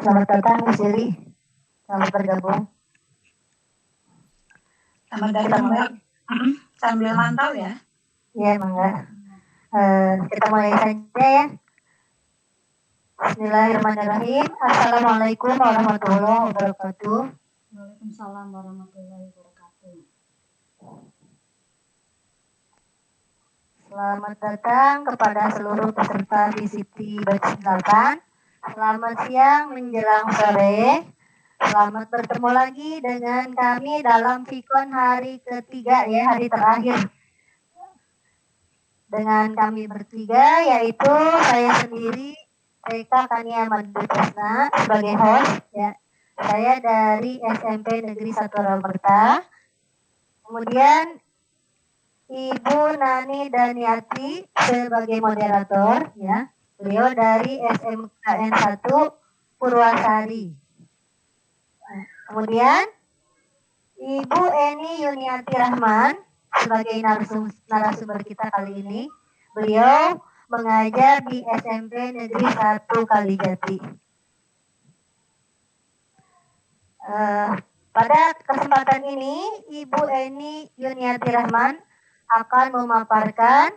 Selamat datang Bu Siri. Selamat bergabung. Selamat datang Mbak. Sambil mantau ya. Iya, Mangga. Kita mulai saja ya. Bismillahirrahmanirrahim. Assalamualaikum warahmatullahi wabarakatuh. Waalaikumsalam warahmatullahi wabarakatuh. Selamat datang kepada seluruh peserta VCT Batch 8. Selamat siang menjelang sore. Selamat bertemu lagi dengan kami dalam Vikon hari ketiga ya, hari terakhir. Dengan kami bertiga, yaitu saya sendiri, Reka Kania Madutresna sebagai host ya. Saya dari SMP Negeri 1 Ramerta. Kemudian Ibu Nani Daniati sebagai moderator ya. Beliau dari SMKN 1 Purwasari. Kemudian Ibu Eni Yuniati Rahman sebagai narasumber kita kali ini. Beliau mengajar di SMP Negeri 1 Kalijati. Pada kesempatan ini Ibu Eni Yuniati Rahman akan memaparkan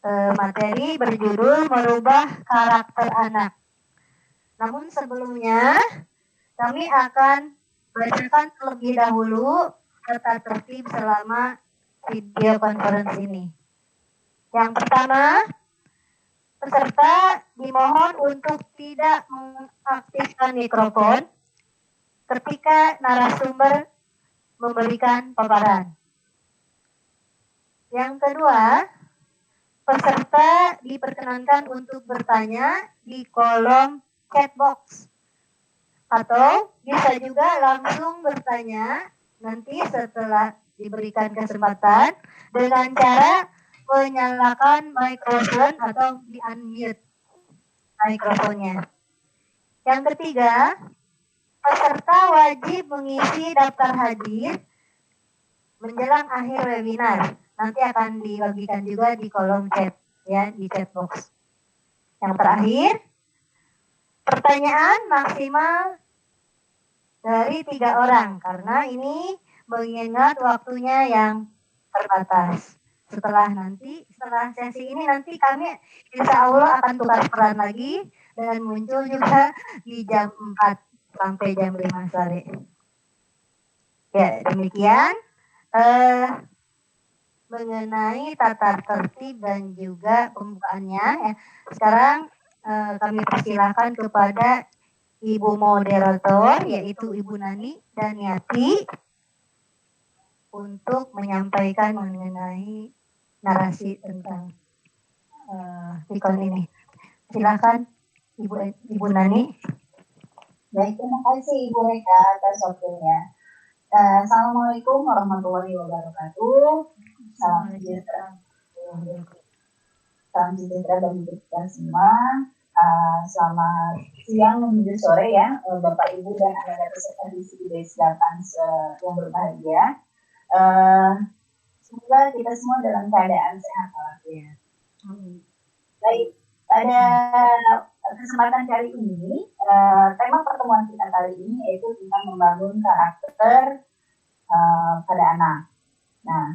materi berjudul merubah karakter anak. Namun sebelumnya kami akan bacakan terlebih dahulu tata tertib selama video conference ini. Yang pertama, peserta dimohon untuk tidak mengaktifkan mikrofon ketika narasumber memberikan paparan. Yang kedua, peserta diperkenankan untuk bertanya di kolom chat box atau bisa juga langsung bertanya nanti setelah diberikan kesempatan dengan cara menyalakan mikrofon atau di-unmute mikrofonnya. Yang ketiga, peserta wajib mengisi daftar hadir menjelang akhir webinar. Nanti akan dibagikan juga di kolom chat ya, di chat box. Yang terakhir, pertanyaan maksimal dari 3 orang karena ini mengingat waktunya yang terbatas. Setelah sesi ini nanti kami insya Allah akan tukar peran lagi dan muncul juga di jam 4 sampai jam 5 sore. Ya, demikian mengenai tata tertib dan juga pembukaannya ya. Sekarang kami persilahkan kepada Ibu moderator yaitu Ibu Nani Daniati untuk menyampaikan mengenai narasi tentang Vikon ini. Silakan Ibu Nani. Baik, terima kasih Ibu Reka atas waktunya. Assalamualaikum warahmatullahi wabarakatuh. Salam sejahtera bagi kita semua. Selamat siang menuju sore ya, Bapak Ibu dan anak-anak peserta di Batch 8 yang berbahagia. Semoga kita semua dalam keadaan sehat walafiat. Baik, pada kesempatan kali ini, tema pertemuan kita kali ini yaitu tentang membangun karakter pada anak. Nah,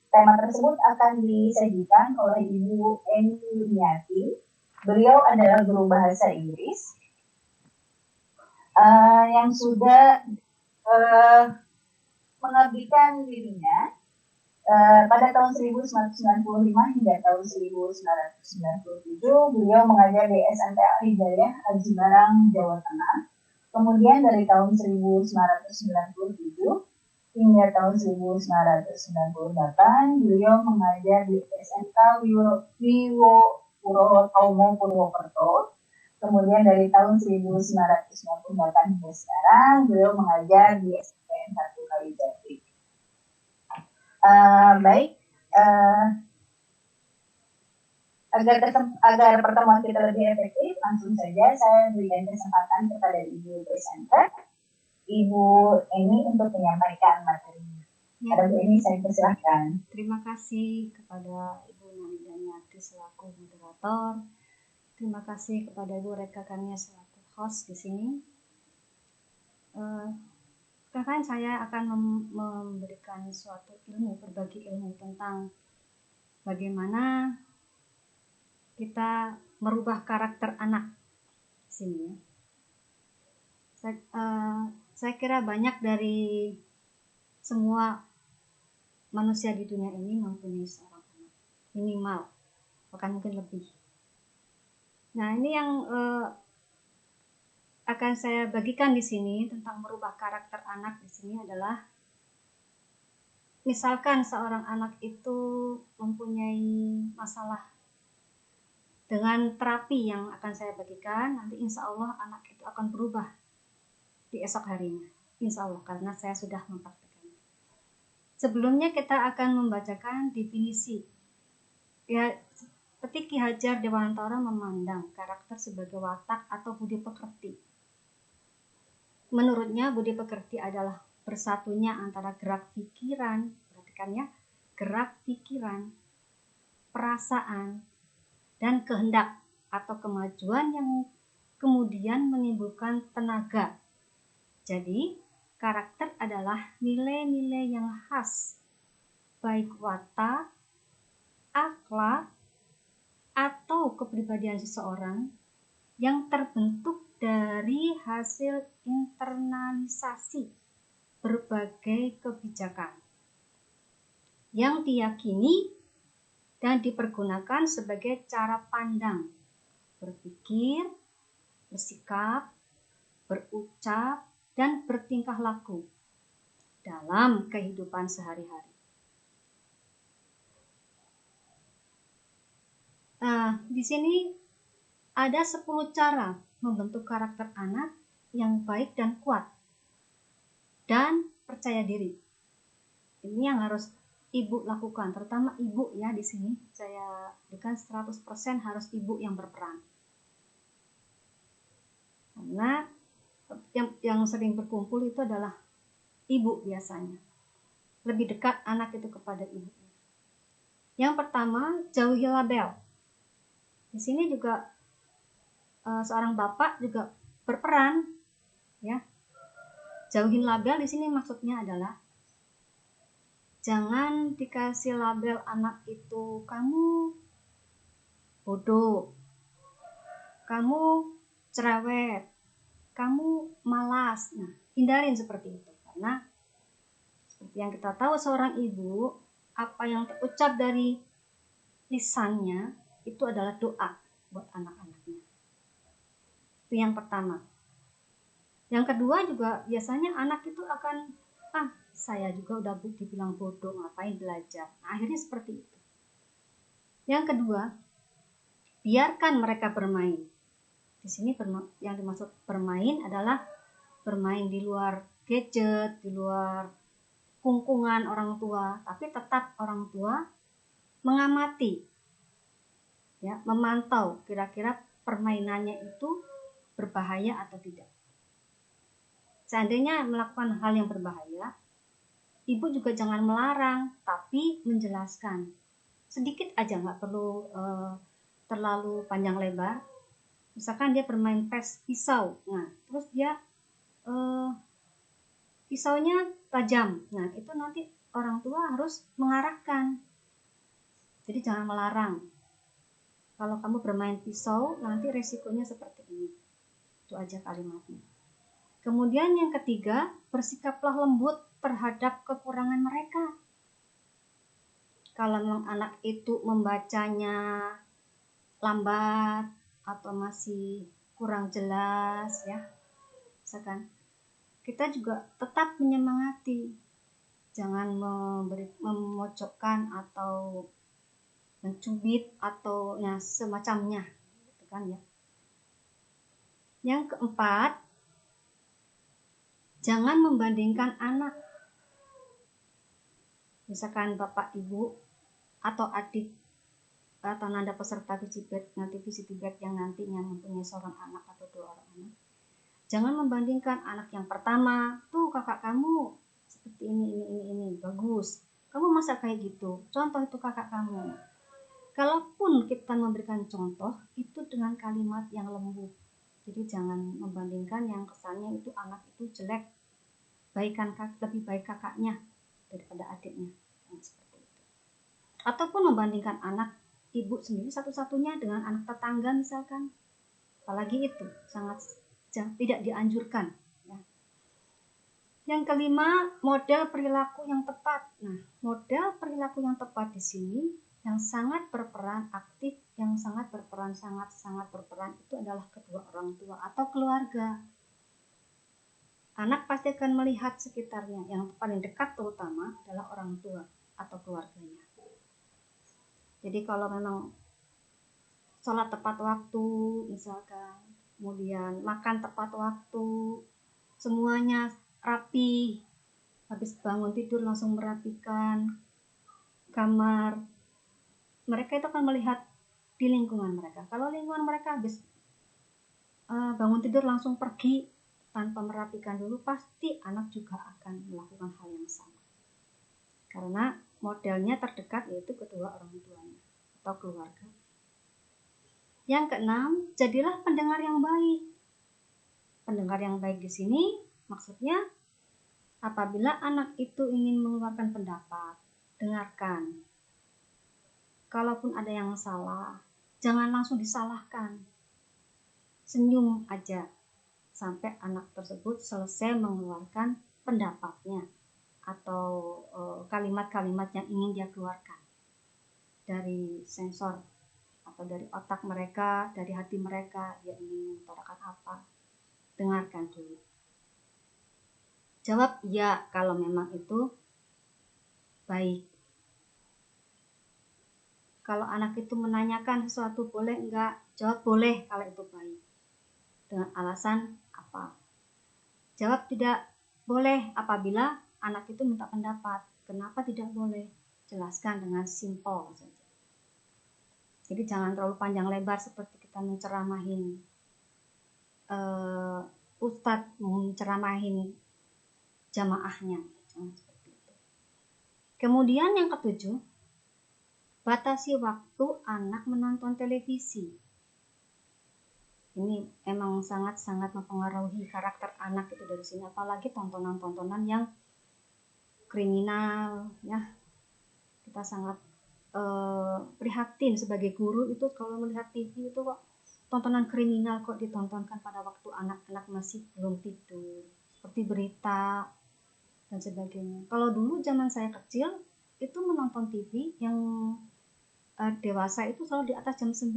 tema tersebut akan disajikan oleh Ibu Eni Yuniati. Beliau adalah guru bahasa Inggris yang sudah mengabdikan dirinya pada tahun 1995 hingga tahun 1997. Beliau mengajar di SMP Al-Hidayah Al-Jibarang, Jawa Tengah. Kemudian dari tahun 1997 hingga tahun 1998 beliau mengajar di SMK Wiwotomo Purwokerto. Kemudian dari tahun 1998 hingga sekarang beliau mengajar di SMKN 1 Kalijati. Baik, agar pertemuan kita lebih efektif, langsung saja saya berikan kesempatan kepada Ibu presenter, Ibu Eni untuk menyampaikan materinya. Ada Bu Eni, saya persilahkan. Terima kasih kepada Ibu Nani Daniati selaku moderator. Terima kasih kepada Ibu Reka Kania selaku host di sini. Sekarang saya akan memberikan suatu ilmu, berbagi ilmu tentang bagaimana kita merubah karakter anak di sini. Saya kira banyak dari semua manusia di dunia ini mempunyai seorang anak, minimal, bahkan mungkin lebih. Nah, ini yang akan saya bagikan di sini tentang merubah karakter anak di sini adalah, misalkan seorang anak itu mempunyai masalah, dengan terapi yang akan saya bagikan, nanti insya Allah anak itu akan berubah di esok harinya. Insya Allah, karena saya sudah mempraktikkannya. Sebelumnya kita akan membacakan definisi. Ya, seperti Ki Hajar Dewantara memandang karakter sebagai watak atau budi pekerti. Menurutnya, budi pekerti adalah bersatunya antara gerak pikiran, perhatikan ya, gerak pikiran, perasaan, dan kehendak atau kemajuan yang kemudian menimbulkan tenaga. Jadi, karakter adalah nilai-nilai yang khas, baik watak, akhlak, atau kepribadian seseorang yang terbentuk dari hasil internalisasi berbagai kebijakan yang diyakini dan dipergunakan sebagai cara pandang, berpikir, bersikap, berucap, dan bertingkah laku dalam kehidupan sehari-hari. Nah, di sini ada 10 cara membentuk karakter anak yang baik dan kuat dan percaya diri. Ini yang harus ibu lakukan, terutama ibu ya di sini. Saya berikan 100% harus ibu yang berperan. Karena yang sering berkumpul itu adalah ibu biasanya. Lebih dekat anak itu kepada ibu. Yang pertama, jauhi label. Di sini juga seorang bapak juga berperan, ya. Jauhin label di sini maksudnya adalah jangan dikasih label anak itu kamu bodoh, kamu cerewet, kamu malas. Nah, hindarin seperti itu, karena seperti yang kita tahu seorang ibu, apa yang terucap dari lisannya itu adalah doa buat anak-anaknya. Itu yang pertama. Yang kedua juga biasanya anak itu akan, saya juga udah dibilang bodoh, ngapain belajar. Nah, akhirnya seperti itu. Yang kedua, biarkan mereka bermain. Di sini yang dimaksud bermain adalah bermain di luar gadget, di luar kungkungan orang tua, tapi tetap orang tua mengamati, ya, memantau kira-kira permainannya itu berbahaya atau tidak. Seandainya melakukan hal yang berbahaya, ibu juga jangan melarang, tapi menjelaskan. Sedikit aja, nggak perlu terlalu panjang lebar. Misalkan dia bermain pisau, nah terus dia pisaunya tajam, nah itu nanti orang tua harus mengarahkan. Jadi jangan melarang. Kalau kamu bermain pisau, nanti resikonya seperti ini. Itu aja kalimatnya. Kemudian yang ketiga, bersikaplah lembut terhadap kekurangan mereka. Kalau memang anak itu membacanya lambat atau masih kurang jelas, ya, misalkan, kita juga tetap menyemangati. Jangan memojokkan atau mencubit atau ya semacamnya, gitu kan ya. Yang keempat, jangan membandingkan anak. Misalkan bapak ibu atau adik atau nanda peserta VCT yang nantinya mempunyai seorang anak atau 2 orang anak. Jangan membandingkan anak yang pertama, tuh kakak kamu seperti ini, bagus. Kamu masa kayak gitu? Contoh itu kakak kamu. kalaupun kita memberikan contoh itu dengan kalimat yang lembut. Jadi jangan membandingkan yang kesannya itu anak itu jelek, lebih baik kakaknya daripada adiknya, seperti itu. Ataupun membandingkan anak ibu sendiri satu-satunya dengan anak tetangga misalkan, apalagi itu sangat tidak dianjurkan. Ya. Yang kelima, model perilaku yang tepat. Nah, model perilaku yang tepat di sini yang sangat berperan aktif, yang sangat berperan itu adalah kedua orang tua atau keluarga. Anak pasti akan melihat sekitarnya, yang paling dekat terutama adalah orang tua atau keluarganya. Jadi kalau memang sholat tepat waktu misalkan, kemudian makan tepat waktu, semuanya rapi, habis bangun tidur langsung merapikan kamar, mereka itu akan melihat di lingkungan mereka. Kalau lingkungan mereka habis bangun tidur langsung pergi tanpa merapikan dulu, pasti anak juga akan melakukan hal yang sama. Karena modelnya terdekat yaitu kedua orang tuanya atau keluarga. Yang keenam, jadilah pendengar yang baik. Pendengar yang baik di sini maksudnya apabila anak itu ingin mengeluarkan pendapat, dengarkan. Kalaupun ada yang salah, jangan langsung disalahkan. Senyum aja sampai anak tersebut selesai mengeluarkan pendapatnya atau kalimat-kalimat yang ingin dia keluarkan dari sensor atau dari otak mereka, dari hati mereka, dia ingin mengutarakan apa. Dengarkan dulu. Jawab ya kalau memang itu baik. Kalau anak itu menanyakan sesuatu boleh enggak, jawab boleh kalau itu baik. Dengan alasan apa? Jawab tidak boleh apabila anak itu minta pendapat. Kenapa tidak boleh? Jelaskan dengan simpel saja. Jadi jangan terlalu panjang lebar seperti kita menceramahin ustadz, menceramahin jamaahnya. Jangan seperti itu. Kemudian yang ketujuh, batasi waktu anak menonton televisi. Ini emang sangat-sangat mempengaruhi karakter anak itu dari sini, apalagi tontonan-tontonan yang kriminal, ya. Kita sangat prihatin sebagai guru itu kalau melihat TV itu kok tontonan kriminal kok ditontonkan pada waktu anak-anak masih belum tidur, seperti berita dan sebagainya. Kalau dulu zaman saya kecil itu menonton TV yang dewasa itu selalu di atas jam 9.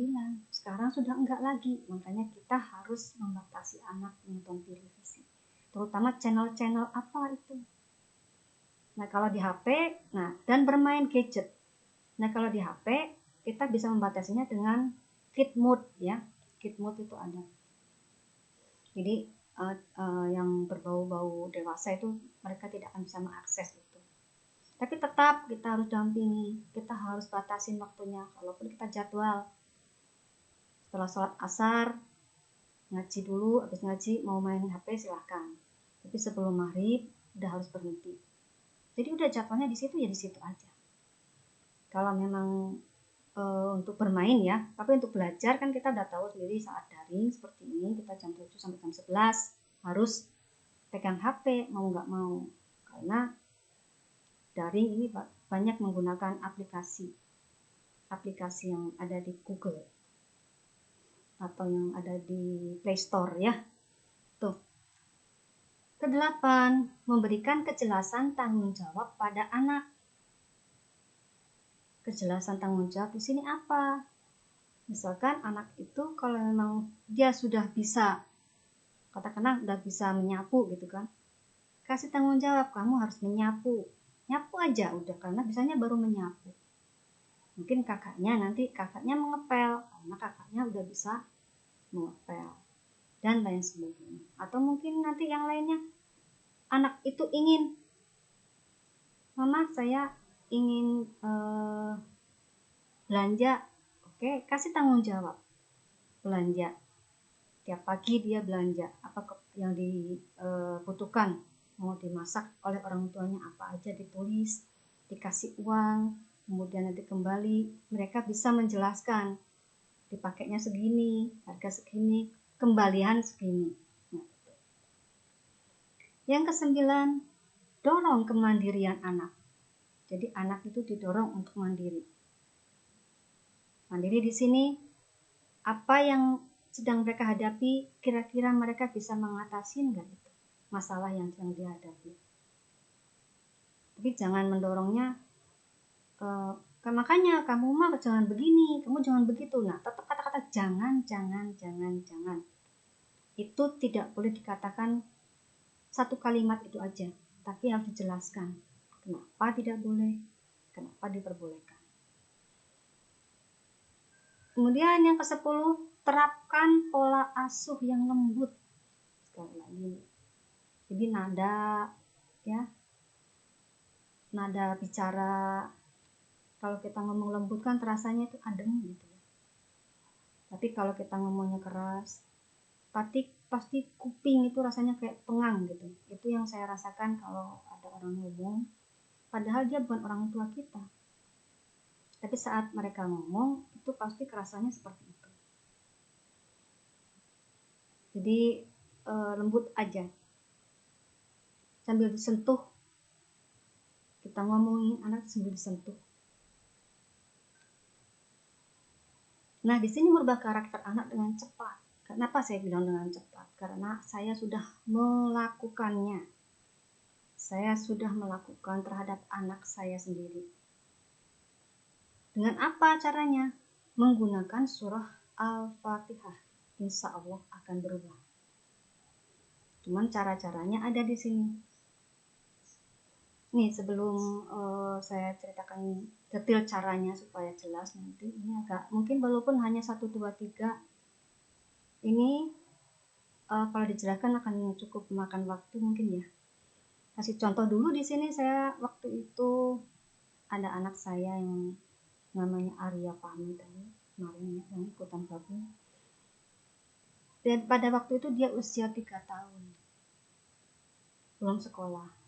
Sekarang sudah enggak lagi. Makanya kita harus membatasi anak menonton televisi. Terutama channel-channel apa itu. Nah, kalau di HP, dan bermain gadget. Nah, kalau di HP kita bisa membatasinya dengan kid mode ya. Kid mode itu ada. Jadi yang berbau-bau dewasa itu mereka tidak akan bisa mengakses itu. Tapi tetap kita harus dampingi, kita harus batasin waktunya. Kalaupun kita jadwal setelah sholat asar ngaji dulu, habis ngaji mau main HP silahkan. Tapi sebelum maghrib udah harus berhenti. Jadi udah jadwalnya di situ ya di situ aja. Kalau memang untuk bermain ya, tapi untuk belajar kan kita udah tahu sendiri saat daring seperti ini kita jam 7 sampai jam 11 harus pegang HP mau nggak mau, karena daring ini banyak menggunakan aplikasi yang ada di Google atau yang ada di Play Store ya. Tuh. Kedelapan, memberikan kejelasan tanggung jawab pada anak. Kejelasan tanggung jawab di sini apa? Misalkan anak itu kalau memang dia sudah bisa, katakanlah sudah bisa menyapu gitu kan, kasih tanggung jawab, kamu harus menyapu. Nyapu aja udah, karena bisanya baru menyapu. Mungkin nanti kakaknya mengepel, karena kakaknya udah bisa mengepel dan lain sebagainya. Atau mungkin nanti yang lainnya, anak itu ingin, mama saya ingin belanja, oke, kasih tanggung jawab belanja. Tiap pagi dia belanja apa yang dibutuhkan, mau dimasak oleh orang tuanya apa aja ditulis, dikasih uang, kemudian nanti kembali, mereka bisa menjelaskan dipakainya segini, harga segini, kembalian segini. Nah, yang kesembilan, dorong kemandirian anak. Jadi anak itu didorong untuk mandiri. Mandiri di sini, apa yang sedang mereka hadapi, kira-kira mereka bisa mengatasi enggak itu masalah yang sedang dihadapi. Tapi jangan mendorongnya, makanya kamu mah jangan begini, kamu jangan begitu. Nah, tetap kata-kata jangan. Itu tidak boleh dikatakan satu kalimat itu aja, tapi harus dijelaskan. Kenapa tidak boleh, kenapa diperbolehkan. Kemudian yang ke-10, terapkan pola asuh yang lembut. Sekali lagi. Jadi nada bicara, kalau kita ngomong lembut kan terasanya itu adem gitu ya. Tapi kalau kita ngomongnya keras, pasti kuping itu rasanya kayak pengang gitu. Itu yang saya rasakan kalau ada orang ngomong, padahal dia bukan orang tua kita. Tapi saat mereka ngomong, itu pasti kerasanya seperti itu. Jadi lembut aja. Sambil disentuh. Kita ngomongin anak sambil disentuh. Nah, di sini merubah karakter anak dengan cepat. Kenapa saya bilang dengan cepat? Karena saya sudah melakukannya. Saya sudah melakukan terhadap anak saya sendiri. Dengan apa caranya? Menggunakan surah Al-Fatihah. Insya Allah akan berubah. Cuman cara-caranya ada di sini. Nih, sebelum saya ceritakan detail caranya supaya jelas nanti, ini agak mungkin walaupun hanya 1, 2, 3, ini kalau dijelaskan akan cukup memakan waktu mungkin ya. Kasih contoh dulu di sini. Saya waktu itu ada anak saya yang namanya Arya Fahmi tadi kemarin yang ikutan gabung. Dan pada waktu itu dia usia 3 tahun, belum sekolah.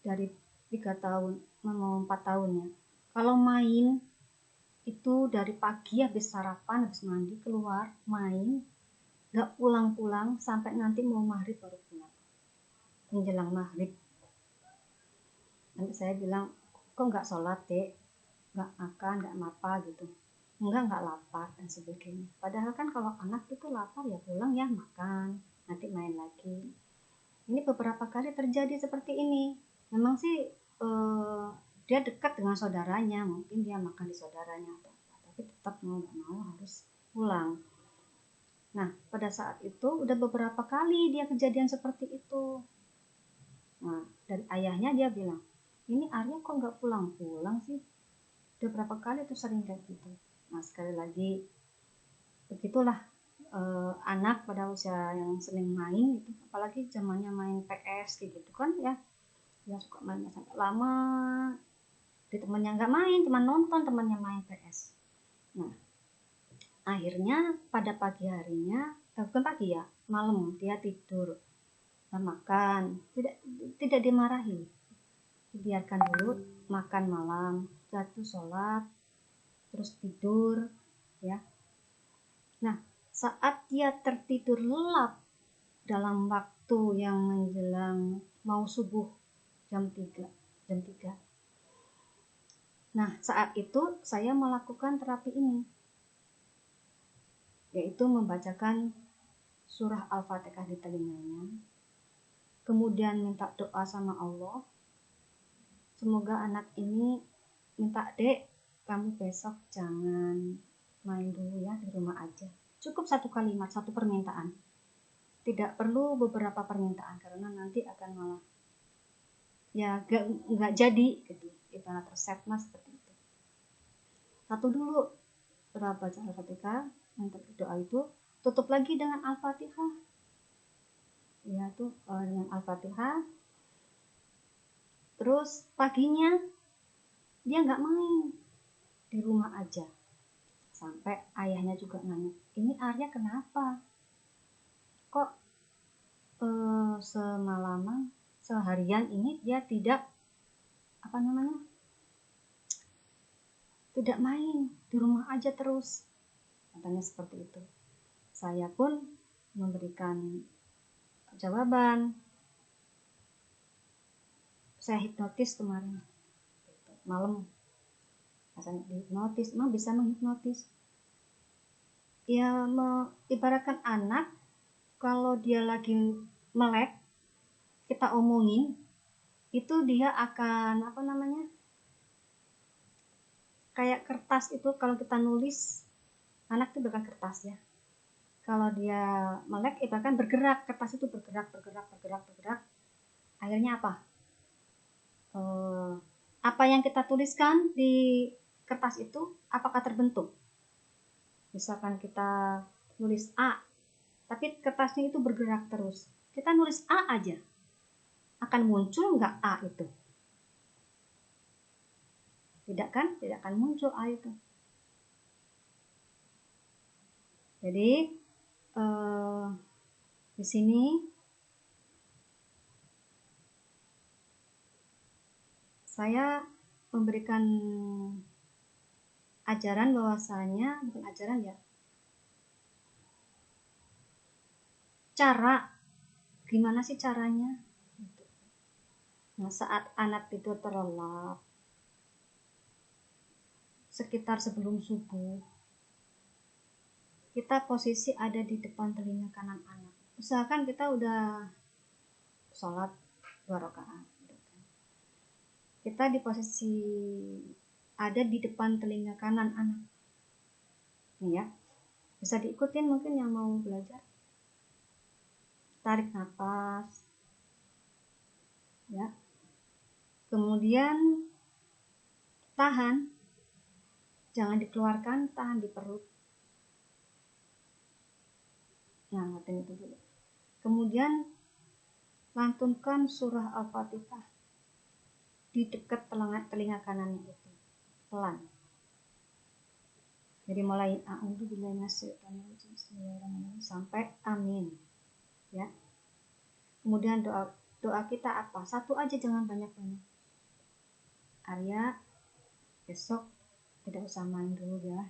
Dari 3 tahun mau 4 tahun ya. Kalau main itu dari pagi habis sarapan, habis mandi keluar main, gak pulang-pulang sampai nanti mau maghrib baru pulang. Menjelang maghrib. Nanti saya bilang, kok gak sholat dek, gak makan, gak apa gitu. Enggak lapar dan sebagainya. Padahal kan kalau anak itu lapar ya pulang ya makan, nanti main lagi. Ini beberapa kali terjadi seperti ini. Memang sih dia dekat dengan saudaranya, mungkin dia makan di saudaranya atau apa, tapi tetap mau gak mau harus pulang. Nah, pada saat itu udah beberapa kali dia kejadian seperti itu. Nah, dari ayahnya dia bilang, ini Arya kok gak pulang-pulang sih? Udah berapa kali tuh sering kayak gitu. Nah, sekali lagi begitulah anak pada usia yang sering main gitu, apalagi zamannya main PS gitu kan ya, dia suka mainnya sampai lama, di temennya nggak main, cuma nonton temannya main PS. Nah, akhirnya pada pagi harinya, bukan pagi ya, malam dia tidur, makan, tidak dimarahi, dibiarkan dulu makan malam, jatuh sholat, terus tidur, ya. Nah, saat dia tertidur lelap dalam waktu yang menjelang mau subuh jam 3. Nah, saat itu saya melakukan terapi ini, yaitu membacakan surah Al-Fatihah di telinganya, kemudian minta doa sama Allah, semoga anak ini, minta dek, kamu besok jangan main dulu ya, di rumah aja. Cukup 1 kalimat, 1 permintaan. Tidak perlu beberapa permintaan, karena nanti akan malah ya nggak jadi gitu. Ibarat resep mas seperti itu. 1 dulu, baca Al-Fatihah, nanti doa itu, tutup lagi dengan Al-Fatihah. Ya tuh dengan Al-Fatihah. Terus paginya dia nggak main, di rumah aja. Sampai ayahnya juga nanya, ini Arya kenapa? Kok semalaman, seharian ini dia tidak tidak main, di rumah aja terus. Katanya seperti itu. Saya pun memberikan jawaban. Saya hipnotis kemarin malam. Rasanya dihipnotis, emang bisa menghipnotis. Ya, ibaratkan anak, kalau dia lagi melek, kita omongin, itu dia akan kayak kertas itu, kalau kita nulis, anak itu bakal kertas ya. Kalau dia melek, ibaratkan bergerak, kertas itu bergerak. Akhirnya apa? Apa yang kita tuliskan di kertas itu, apakah terbentuk? Misalkan kita nulis A, tapi kertasnya itu bergerak terus. Kita nulis A aja, akan muncul nggak A itu? Tidak kan? Tidak akan muncul A itu. Jadi di sini saya memberikan ajaran bahwasanya, bukan ajaran ya, cara, gimana sih caranya? Nah, saat anak itu terlelap, sekitar sebelum subuh, kita posisi ada di depan telinga kanan anak. Usahakan kita udah sholat 2 rakaat. Kita di posisi ada di depan telinga kanan anak. Nih ya, bisa diikutin mungkin yang mau belajar. Tarik nafas, ya. Kemudian tahan, jangan dikeluarkan, tahan di perut. Nah, ngatain itu dulu. Kemudian lantunkan surah Al-Fatihah di dekat telinga kanannya itu, pelan. Jadi mulai a'udzubillahi minasyaitonirrajim, bismillahirrahmanirrahim sampai amin. Ya. Kemudian doa kita apa? Satu aja, jangan banyak-banyak. Arya, besok tidak usah main dulu ya,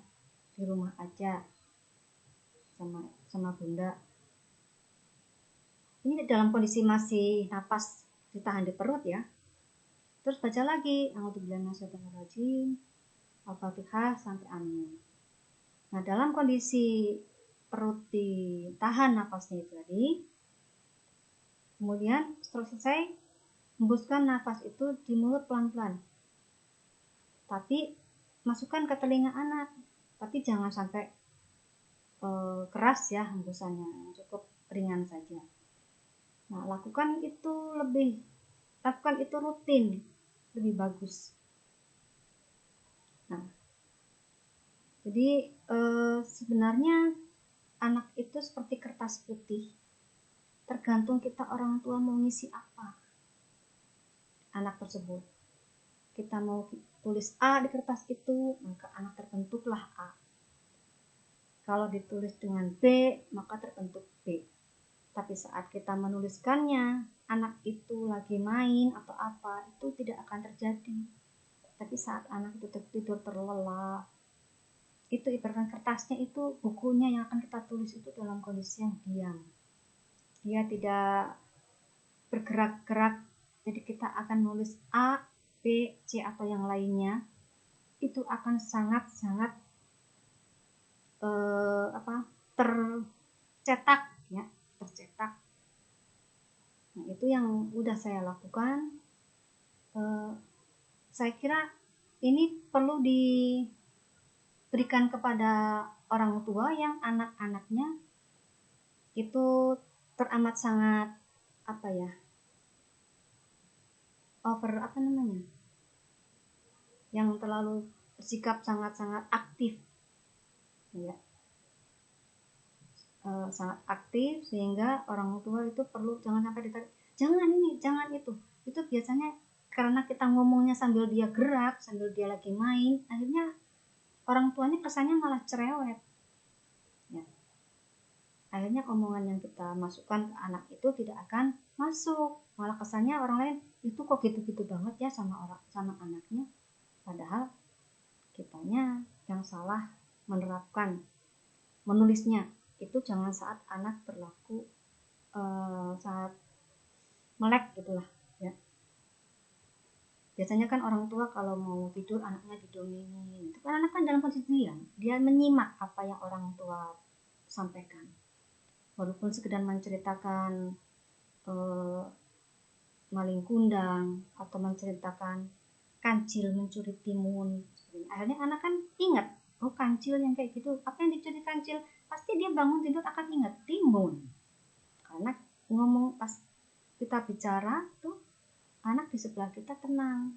di rumah aja sama bunda. Ini dalam kondisi masih napas ditahan di perut ya. Terus baca lagi a'udzubillahi minasyaitonirrajim, Al-Fatihah sampai amin. Nah, dalam kondisi perut ditahan napasnya itu tadi, kemudian setelah selesai, hembuskan nafas itu di mulut pelan-pelan. Tapi masukkan ke telinga anak, tapi jangan sampai keras ya hembusannya, cukup ringan saja. Nah, lakukan itu rutin, lebih bagus. Nah, jadi sebenarnya anak itu seperti kertas putih, tergantung kita orang tua mau ngisi apa anak tersebut. Kita mau tulis A di kertas itu, maka anak terbentuklah A. Kalau ditulis dengan B, maka terbentuk B. Tapi saat kita menuliskannya, anak itu lagi main atau apa, itu tidak akan terjadi. Tapi saat anak itu tidur terlelap, itu ibaratkan kertasnya itu, bukunya yang akan kita tulis itu dalam kondisi yang diam. Dia tidak bergerak-gerak, jadi kita akan nulis A, B, C atau yang lainnya, itu akan sangat-sangat tercetak. Nah, itu yang udah saya lakukan. Saya kira ini perlu diberikan kepada orang tua yang anak-anaknya itu teramat sangat yang terlalu bersikap sangat-sangat aktif ya. Sangat aktif, sehingga orang tua itu perlu jangan sampai ditarik, jangan ini, jangan itu biasanya karena kita ngomongnya sambil dia gerak, sambil dia lagi main, akhirnya orang tuanya kesannya malah cerewet ya. Akhirnya omongan yang kita masukkan ke anak itu tidak akan masuk, malah kesannya orang lain itu kok gitu-gitu banget ya sama anaknya, padahal kitanya yang salah menulisnya. Itu jangan saat anak berlaku saat melek gitulah ya. Biasanya kan orang tua kalau mau tidur anaknya didongengin, itu kan anak kan dalam posisi dia menyimak apa yang orang tua sampaikan, walaupun sekedar menceritakan maling kundang atau menceritakan kancil mencuri timun. Akhirnya anak kan ingat, oh kancil yang kayak gitu, apa yang dicuri kancil, pasti dia bangun tidur akan ingat timun. Karena ngomong pas kita bicara tuh anak di sebelah kita tenang,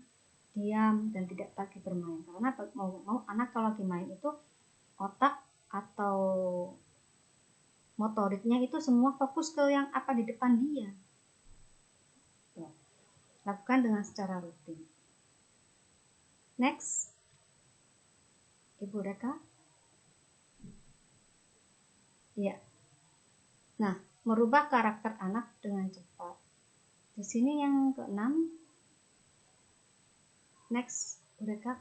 diam dan tidak lagi bermain. Karena mau anak kalau lagi main itu otak atau motoriknya itu semua fokus ke yang apa di depan dia. Lakukan dengan secara rutin. Next, Ibu Reka. Ya. Nah, merubah karakter anak dengan cepat. Di sini yang ke-6. Next, Bu Reka.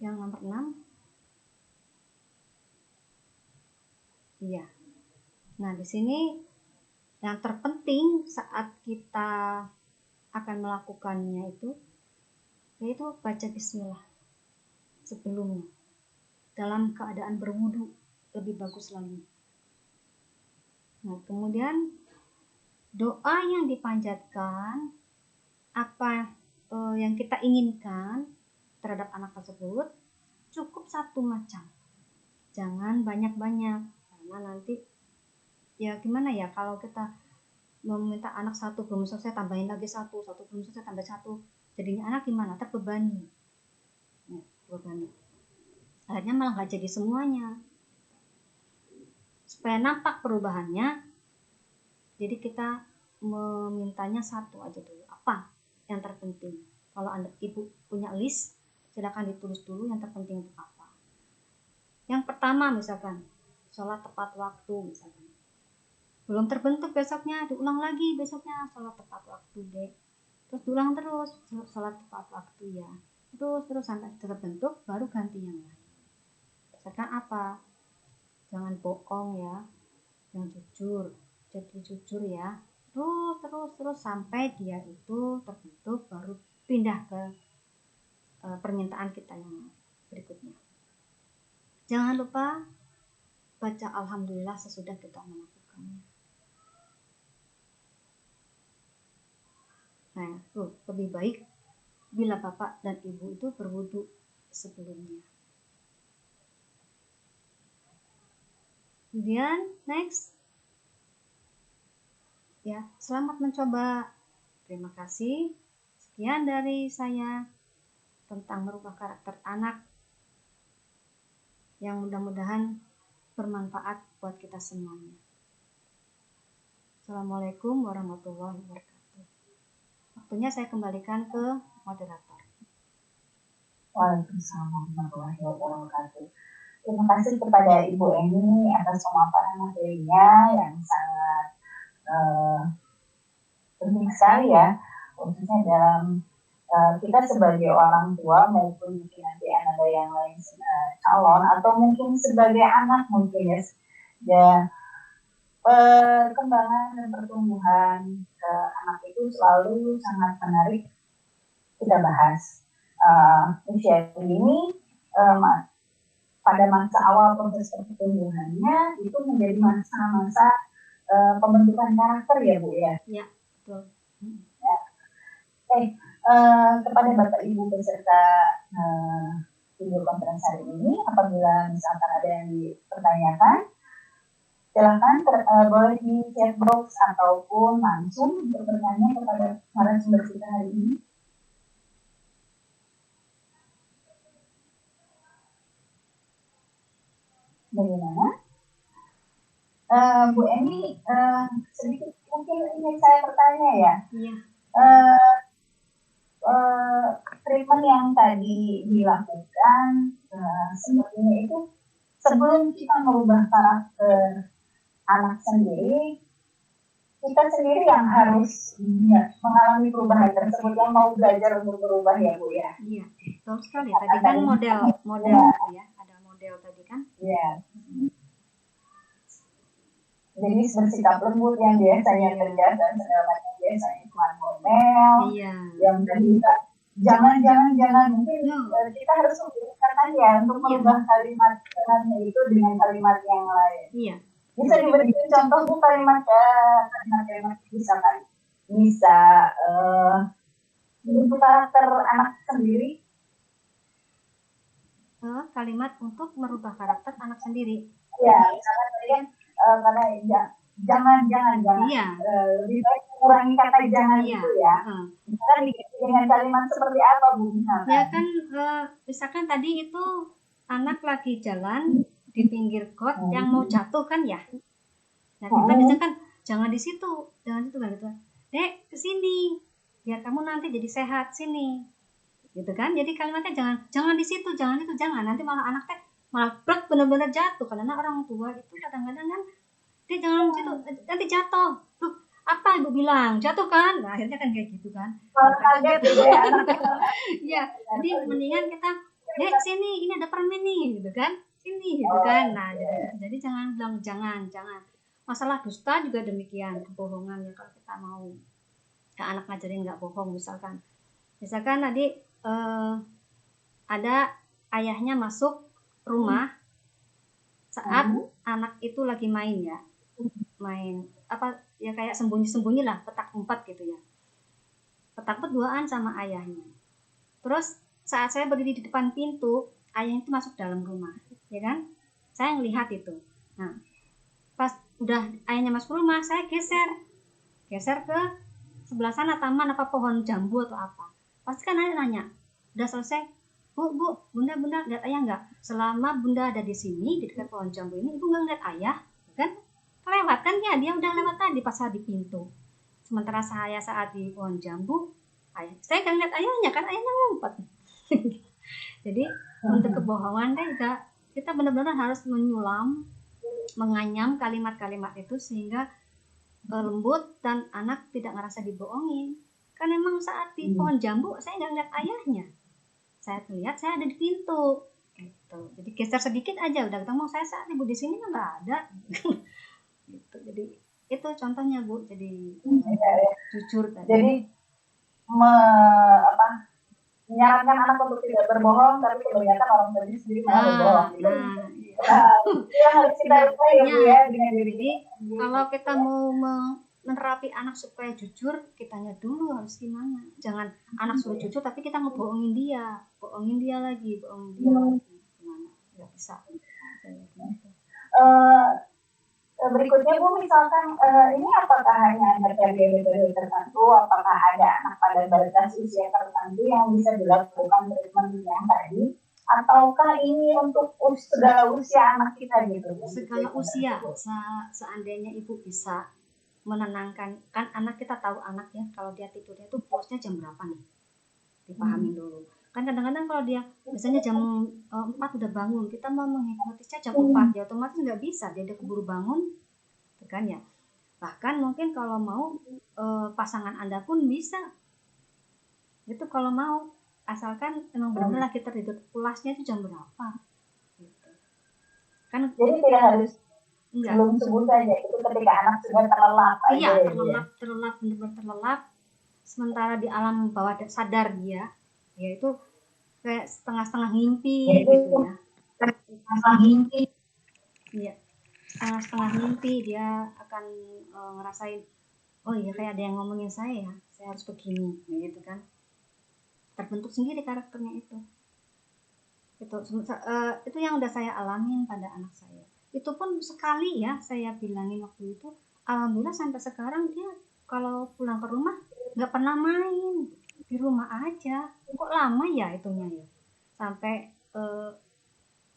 Yang nomor 6. Iya. Nah, di sini yang terpenting saat kita akan melakukannya itu yaitu baca bismillah sebelumnya. Dalam keadaan berwudu lebih bagus lagi. Nah, kemudian doa yang dipanjatkan, apa yang kita inginkan terhadap anak tersebut cukup satu macam. Jangan banyak-banyak, karena nanti ya gimana ya kalau kita meminta anak satu belum selesai tambahin lagi satu belum selesai tambah satu, jadinya anak gimana, terbebani. Terbebani. Akhirnya malah nggak jadi semuanya. Supaya nampak perubahannya, jadi kita memintanya satu aja dulu. Apa yang terpenting? Kalau ibu punya list, silakan ditulis dulu yang terpenting itu apa. Yang pertama misalkan sholat tepat waktu misalkan. Belum terbentuk besoknya, diulang lagi besoknya sholat tepat waktu deh. Terus diulang terus sholat tepat waktu ya. Terus sampai terbentuk baru ganti yang lain. Misalkan apa? Jangan bohong ya, yang jujur, jadi jujur ya. Terus sampai dia itu terbentuk baru pindah ke permintaan kita yang berikutnya. Jangan lupa baca alhamdulillah sesudah kita melakukannya. Nah, lebih baik bila bapak dan ibu itu berwudu sebelumnya. Kemudian next, ya selamat mencoba. Terima kasih. Sekian dari saya tentang merubah karakter anak yang mudah-mudahan bermanfaat buat kita semuanya. Assalamualaikum warahmatullahi wabarakatuh. Waktunya saya kembalikan ke moderator. Waalaikumsalam warahmatullahi wabarakatuh. Terima kasih kepada Ibu Eni atas pemaparan materinya yang sangat penting sekali ya, khususnya dalam kita sebagai orang tua maupun mungkin nanti ada yang lain calon atau mungkin sebagai anak mungkin ya perkembangan dan pertumbuhan anak itu selalu sangat menarik kita bahas. Usia ini pada masa awal proses pertumbuhannya itu menjadi masa-masa pembentukan karakter ya Bu ya. Ya betul. Ya. Kepada Bapak Ibu peserta video konferensi hari ini, apabila misalkan ada yang dipertanyakan, silakan boleh di chat box ataupun langsung untuk bertanya kepada narasumber kita hari ini. Bagaimana? Bu Eni, sedikit mungkin ingin saya bertanya ya. Iya. Treatment yang tadi dilakukan sebenarnya itu sebelum kita merubah karakter anak sendiri, kita sendiri yang harus mengalami perubahan tersebut, yang mau belajar untuk berubah ya Bu ya. Iya, betul sekali. Tadi kan model itu ya, ada model tadi kan. Iya. Jadi bersikap lembut yang biasanya tegas dan segala macam biasanya cuma ngomel. Iya. Yang bisa jangan mungkin kita harus membiasakan aja untuk merubah kalimat itu dengan kalimat yang lain. Iya. Bisa diberikan contoh Bu kalimat misalkan bisa untuk karakter anak sendiri. Kalimat untuk merubah karakter anak sendiri. Ya, misalkan tadi kan karena jangan Iya. Lebih baik mengurangi kata jangan itu ya. Misalkan dengan kalimat seperti apa Bu misalkan? Ya kan misalkan tadi itu anak lagi jalan di pinggir got yang mau jatuh kan ya. Nah kita bisa kan jangan di situ kan gitu. Dek kesini biar kamu nanti jadi sehat sini. Gitu kan. Jadi kalimatnya jangan di situ, jangan itu, jangan. Nanti malah anak teh malah benar-benar jatuh karena orang tua itu kadang-kadang kan dia jangan di situ nanti jatuh. Tuh apa ibu bilang jatuh kan? Nah, akhirnya kan kayak gitu kan. Kaget gitu ya. Ya, jadi mendingan kita dek sini ini ada permen nih gitu kan. Sini gitu kan. Nah, jadi jangan bilang jangan. Masalah dusta juga demikian, kebohongan ya kalau kita mau ke anak ngajarin nggak bohong misalkan tadi ada ayahnya masuk rumah saat anak itu lagi main apa ya kayak sembunyi lah petak umpet gitu ya, petak umpet duaan sama ayahnya. Terus saat saya berdiri di depan pintu, ayahnya itu masuk dalam rumah, ya kan? Saya ngelihat itu. Nah, pas udah ayahnya masuk rumah, saya geser ke sebelah sana taman apa pohon jambu atau apa. Pasti kan ayah nanya, udah selesai? Bu, bunda lihat ayah nggak? Selama bunda ada di sini di dekat pohon jambu ini, ibu nggak lihat ayah, kan? Kelewat kan ya, dia udah lewat tadi pas di pintu. Sementara saya saat di pohon jambu, saya nggak lihat ayahnya kan, ayahnya ngumpet. Jadi untuk kebohongan deh kita benar-benar harus menyulam, menganyam kalimat-kalimat itu sehingga lembut dan anak tidak ngerasa dibohongin. Kan memang saat di pohon jambu saya nggak lihat ayahnya, saya lihat saya ada di pintu gitu. Jadi geser sedikit aja udah ketemu saya saat ibu di sini nggak ada. Gitu. Jadi itu contohnya Bu. Jadi jujur tadi. Jadi menyarankan anak untuk tidak berbohong, tapi kebanyakan orang tua sendiri malah berbohong. Ya harus kita ya dengan diri. Jadi kalau kita mau menerapi anak supaya jujur, kitanya dulu harus gimana? Jangan anak suruh jujur tapi kita ngebohongin dia lagi. Gimana? Nggak bisa. Berikutnya Bu, misalkan ini apakah hanya ada periode tertentu, apakah ada anak pada batas usia tertentu yang bisa dilakukan treatment yang tadi, ataukah ini untuk segala usia anak kita gitu? Segala usia, seandainya ibu bisa menenangkan, kan anak kita tahu anak ya, kalau dia tidurnya itu posnya jam berapa nih, dipahamin dulu. Kan kadang-kadang kalau dia biasanya jam 4 udah bangun, kita mau menghipnotisnya jam 4 ya otomatis nggak bisa, dia keburu bangun kan ya. Bahkan mungkin kalau mau pasangan Anda pun bisa itu kalau mau, asalkan memang benar-benar kita tidur pulasnya itu jam berapa gitu. Kan jadi tidak harus belum subuh saja, itu ketika anak sudah terlelap. Iya, terlelap benar-benar terlelap, sementara di alam bawah sadar dia itu kayak setengah-setengah ngimpi gitu ya. Setengah ngimpi. Iya. Setengah mimpi dia akan ngerasain, oh iya kayak ada yang ngomongin saya harus begini gitu kan, terbentuk sendiri karakternya itu yang udah saya alamin pada anak saya. Itu pun sekali ya saya bilangin waktu itu, alhamdulillah sampai sekarang dia kalau pulang ke rumah nggak pernah main di rumah aja. Kok lama ya itunya ya, sampai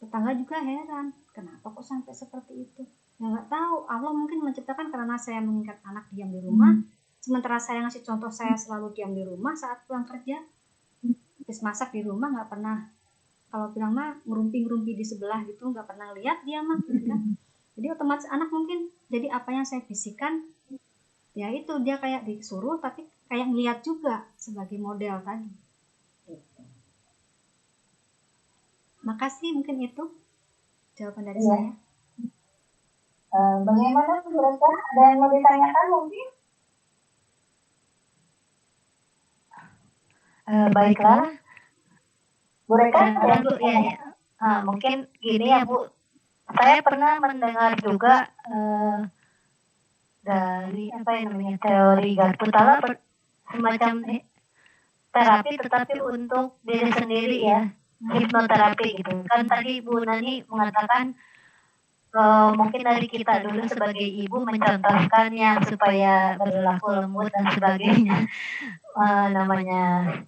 tetangga juga heran kenapa kok sampai seperti itu. Ya nggak tahu, Allah mungkin menciptakan karena saya mengingat anak diam di rumah, sementara saya ngasih contoh saya selalu diam di rumah saat pulang kerja, habis masak di rumah nggak pernah, kalau bilang mah ngerumpi di sebelah gitu, nggak pernah lihat dia mah gitu kan. Jadi otomatis anak mungkin jadi apa yang saya bisikan ya itu dia kayak disuruh tapi kayak ngeliat juga sebagai model tadi. Makasih, mungkin itu jawaban dari saya. Bagaimana menurut Kak? Ada yang mau ditanyakan mungkin? Baiklah. Bu Reka, mungkin gini ya Bu, saya pernah mendengar juga dari apa yang namanya teori Garputala, semacam terapi tetapi untuk diri sendiri ya, hipnoterapi gitu. Kan tadi Bu Nani mengatakan mungkin dari kita dulu sebagai ibu mencontohkannya supaya berlaku lembut dan sebagainya. Namanya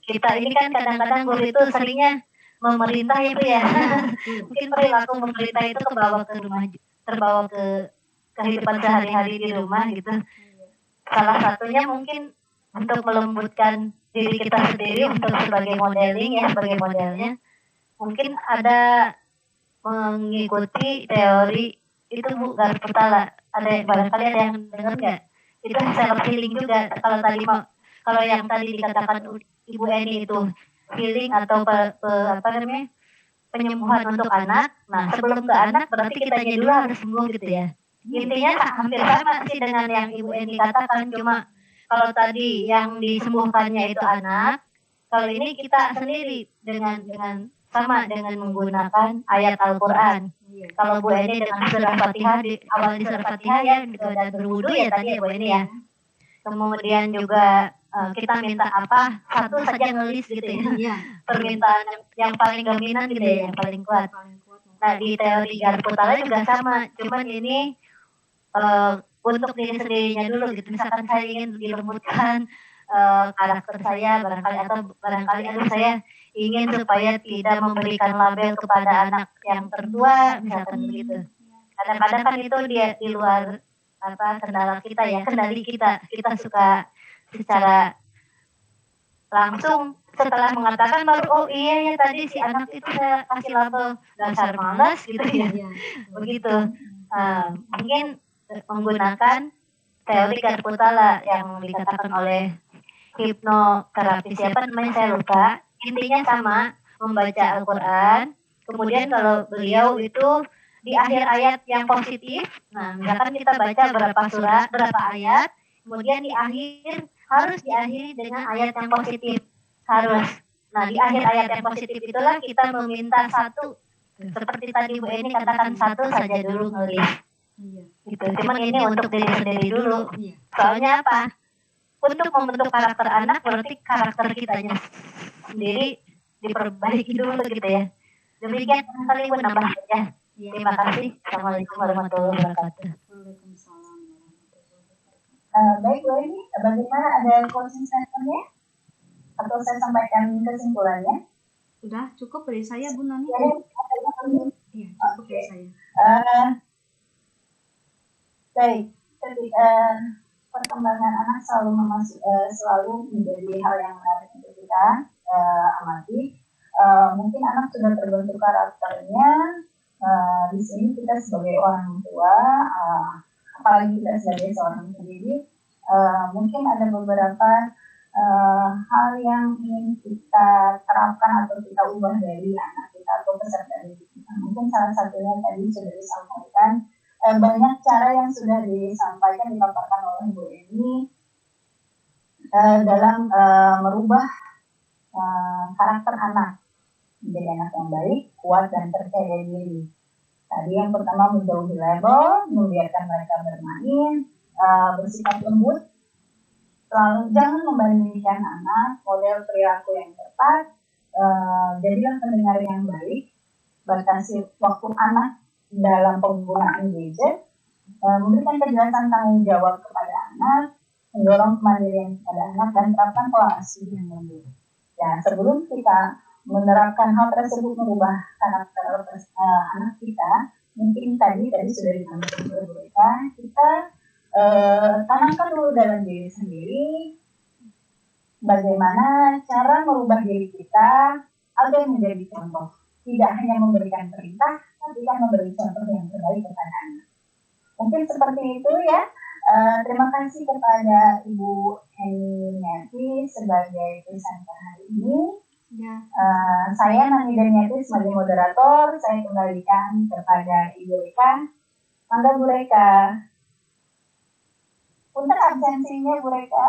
kita ini kan kadang-kadang guru itu seringnya memerintah ya Bu ya. Mungkin perilaku memerintah itu terbawa ke kehidupan sehari-hari di rumah gitu. Salah satunya mungkin untuk melembutkan diri kita sendiri untuk sebagai modeling ya, sebagai modelnya. Mungkin ada mengikuti teori itu Bu Garputala. Barangkali ada yang dengar nggak? Itu self healing juga. Kalau yang tadi dikatakan Ibu Eni itu healing atau penyembuhan untuk anak. Nah, sebelum ke anak berarti kitanya dulu harus sembuh gitu ya. Intinya hampir sama sih dengan yang Ibu Eni katakan, cuma kalau tadi yang disembuhkannya itu anak, kalau ini kita sendiri dengan menggunakan ayat Al-Quran. Kalau Bu Eni dengan surah Fatihah, awal di surah Fatihah ya, dan berwudu ya tadi ya Bu Eni ya. Kemudian juga kita minta apa, satu saja ngelis gitu ya. Permintaan yang paling dominan gitu ya, yang paling kuat. Nah di teori Garputala juga sama, cuman ini untuk diri sendirinya dulu gitu. Misalkan saya ingin dilembutkan karakter saya barangkali saya ingin supaya tidak memberikan label kepada anak yang tertua misalkan begitu. Kadang-kadang kan itu dia di luar kendala kita ya, kendali kita suka secara langsung setelah mengatakan baru oh iya ya tadi si anak itu saya kasih label dasar malas gitu ya. Begitu. Mungkin menggunakan teori Garputala yang dikatakan oleh hipnoterapis siapa namanya saya lupa. Intinya sama, membaca Al-Quran. Kemudian kalau beliau itu di akhir ayat yang positif, nah misalkan kita baca berapa ayat, kemudian harus diakhiri dengan ayat yang positif, harus. Nah di akhir ayat yang positif itulah kita meminta satu, seperti tadi Bu Eni katakan satu saja dulu ngelis. Gitu. Cuman ini untuk diri sendiri dulu. Soalnya apa? Untuk membentuk karakter anak berarti karakter kitanya sendiri diperbaiki dulu gitu ya. Demikian kali Ibu nambah ya. Terima kasih. Assalamualaikum warahmatullahi wabarakatuh. Baik Bu Eni, bagaimana, ada closing statement-nya? Atau saya sampaikan kesimpulannya? Sudah cukup dari saya Bu Nani. Iya, cukup dari saya. Baik, perkembangan anak selalu menjadi hal yang menarik untuk kita amati. Mungkin anak sudah terbentuk karakternya. Di sini kita sebagai orang tua, apalagi kita sebagai seorang pendidik, mungkin ada beberapa hal yang ingin kita terapkan atau kita ubah dari anak kita atau peserta didik kita. Mungkin salah satunya tadi sudah disampaikan. Banyak cara yang sudah disampaikan, dipaparkan oleh Bu Eni dalam merubah karakter anak menjadi anak yang baik, kuat, dan percaya diri. Tadi yang pertama menjauhi label, membiarkan mereka bermain, bersikap lembut, jangan membandingkan anak, model perilaku yang tepat, jadilah pendengar yang baik, batasi waktu anak dalam penggunaan gadget, memberikan kejelasan tanggung jawab kepada anak, mendorong kemandirian kepada anak, dan terapkan pola asuh yang lembut. Ya, sebelum kita menerapkan hal tersebut merubah karakter anak kita, mungkin tadi sudah disampaikan oleh mereka, kita tanamkan dulu dalam diri sendiri bagaimana cara merubah diri kita agar menjadi contoh. Tidak hanya memberikan perintah, tapi kan memberi contoh yang terbaik kepada anak. Mungkin seperti itu ya. Terima kasih kepada Ibu Heniati sebagai presenter hari ini. Ya. Saya Nani Daniati sebagai moderator. Saya kembalikan kepada Ibu Reka. Mangga Bu Reka. Punten absensinya Bu Reka.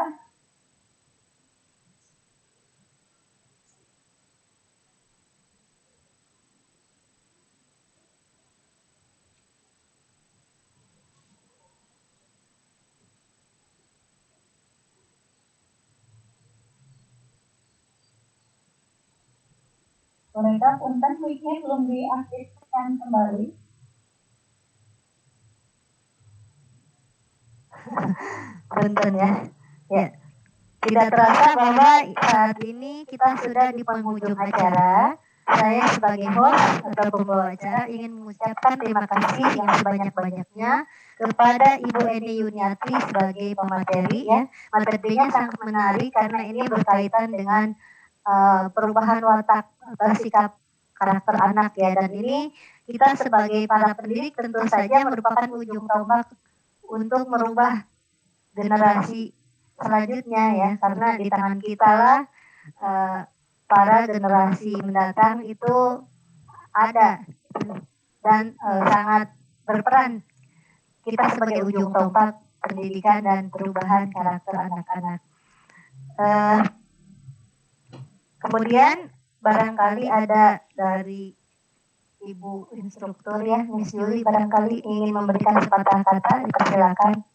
Mereka punten mic-nya belum diaktifkan kembali. Punten ya. Ya. Tidak terasa bahwa saat ini kita sudah di penghujung acara. Saya sebagai host atau pembawa acara ingin mengucapkan terima kasih yang sebanyak-banyaknya kepada Ibu Eni Yuniati sebagai pemateri ya. Materinya sangat menarik karena ini berkaitan dengan perubahan watak atau sikap karakter anak ya, dan ini kita sebagai para pendidik tentu saja merupakan ujung tombak untuk merubah generasi selanjutnya ya, karena di tangan kita lah para generasi mendatang itu ada dan sangat berperan kita sebagai ujung tombak pendidikan dan perubahan karakter anak-anak. Kemudian barangkali ada dari Ibu instruktur ya, Miss Yuli, barangkali ingin memberikan sepatah kata, dipersilakan.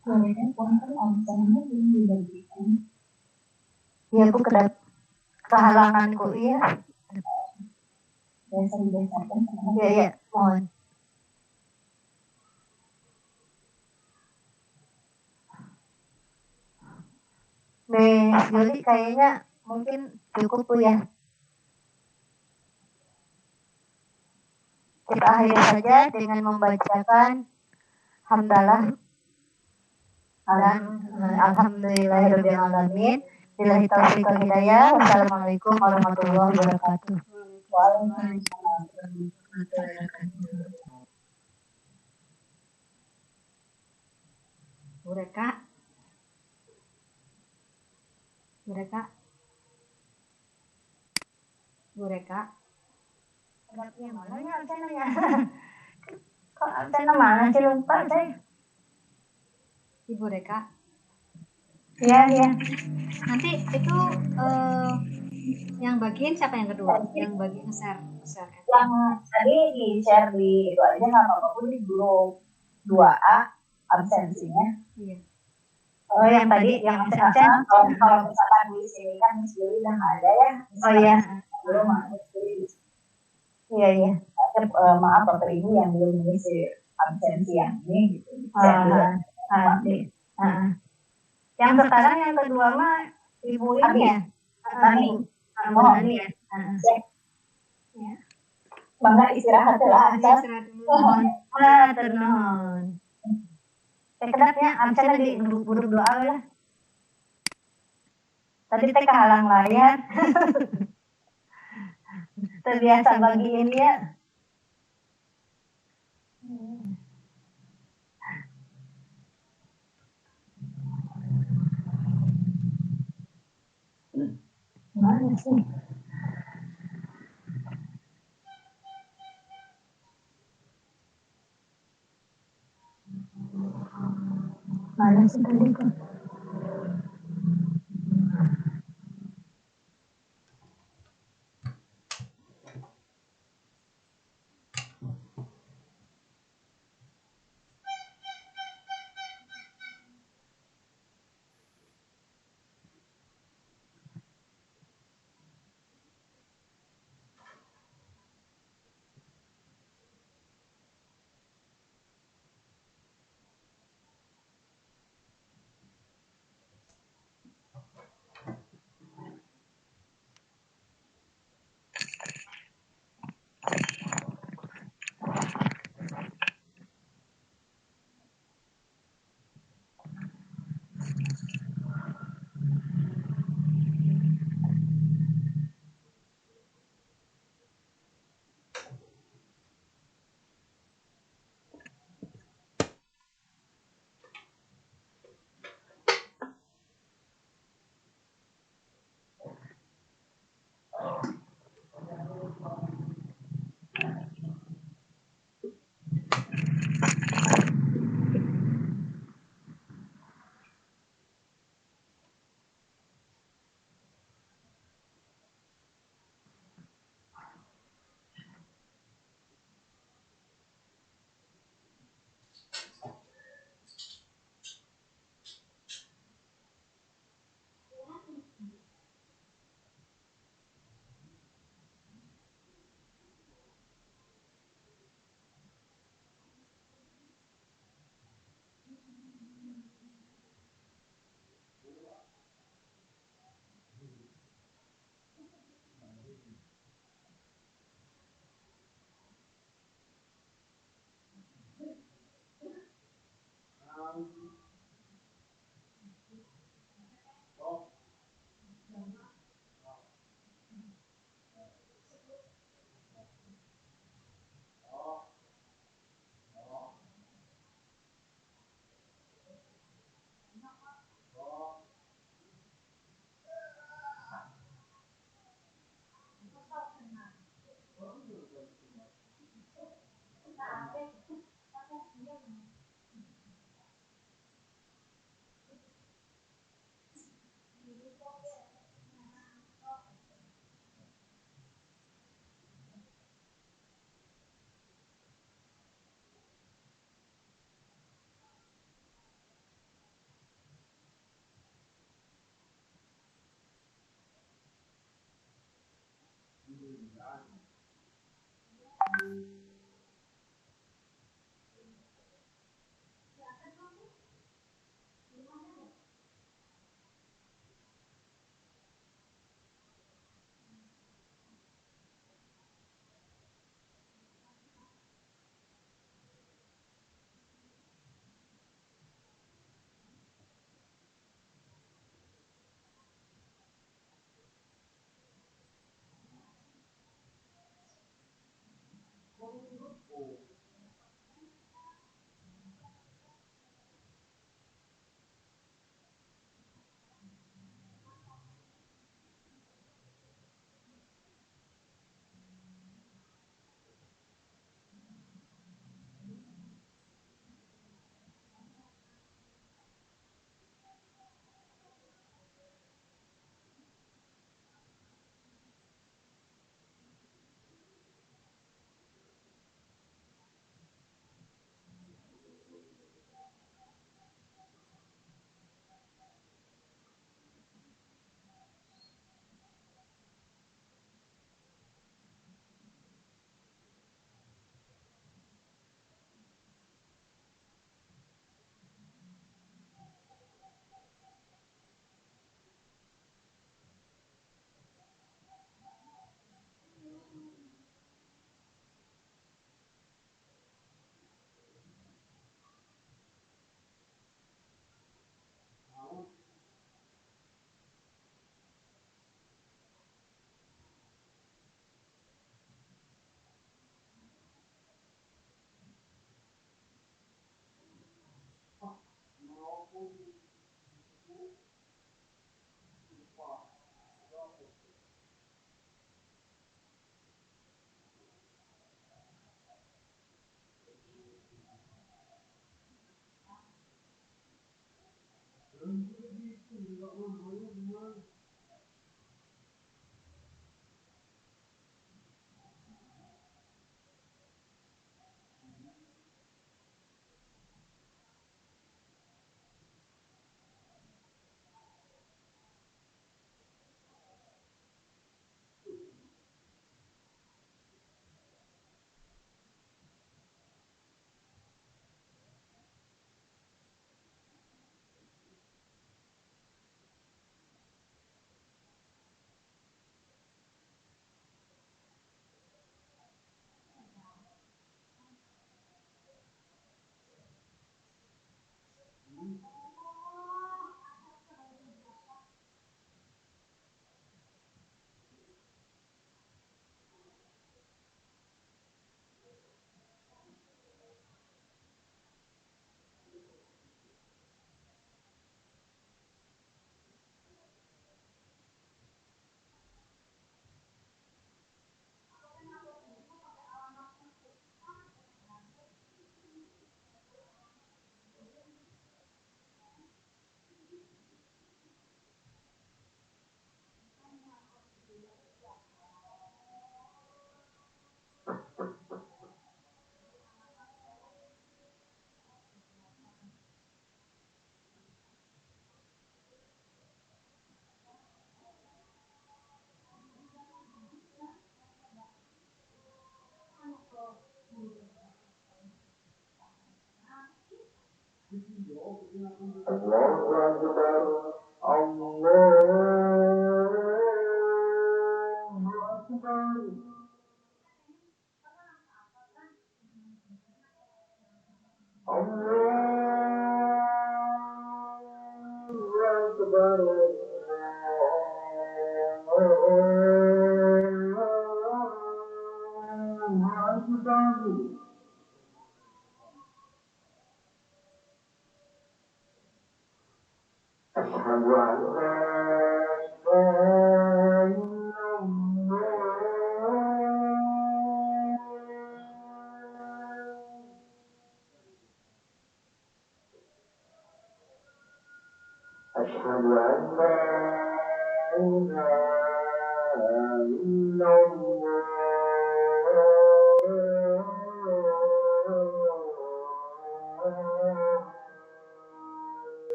Kemudian punten absennya belum diberikan. Ya Bu, kehalanganku ya. Biasa dibacakan. Ya, mohon. Miss Yuli kayaknya mungkin cukup Bu ya. Kita akhiri saja dengan membacakan hamdalah dan alhamdulillahirrahmanirrahim. Billahi taufiq wal hidayah. Wassalamualaikum warahmatullahi wabarakatuh. Waalaikumsalam warahmatullahi wabarakatuh. Bu Reka. Bu Reka. Bu Reka. Yang mananya absennya? Kok absennya mana sih, lupa saya. Ibu Reka. Iya. Nanti itu yang bagian siapa yang kedua? Yang bagi share. Yang tadi di share di itu aja nggak apa-apa pun di grup 2A absensinya. Iya. Oh yang tadi yang absen. Kalau misalkan di sini kan Miss Yuli udah nggak ada ya. Oh iya. Belum Miss Yuli. Iya. Maaf Bapak Ibu yang belum mengisi absensi yang ini gitu. Yang sekarang yang kedua mah Ibu ini ya. Nani. Nani ya. Ya. Bangga istirahat lah. Istirahat dulu. Ternuhun. Kedapnya absen di grup doa lah. Tadi teh kehalang layar. Terbiasa bagiin dia. Mana sih? Mana sih tadi kok?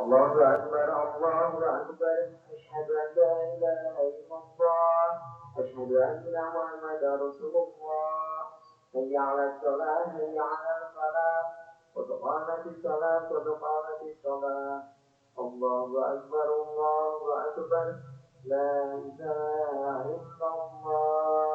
الله أكبر الله أكبر أشهد أن لا إله إلا الله أشهد أن محمدا رسول الله حي على الصلاة حي على الفلاح قد قامت الصلاة قد قامت الصلاة الله أكبر الله أكبر لا إله إلا الله.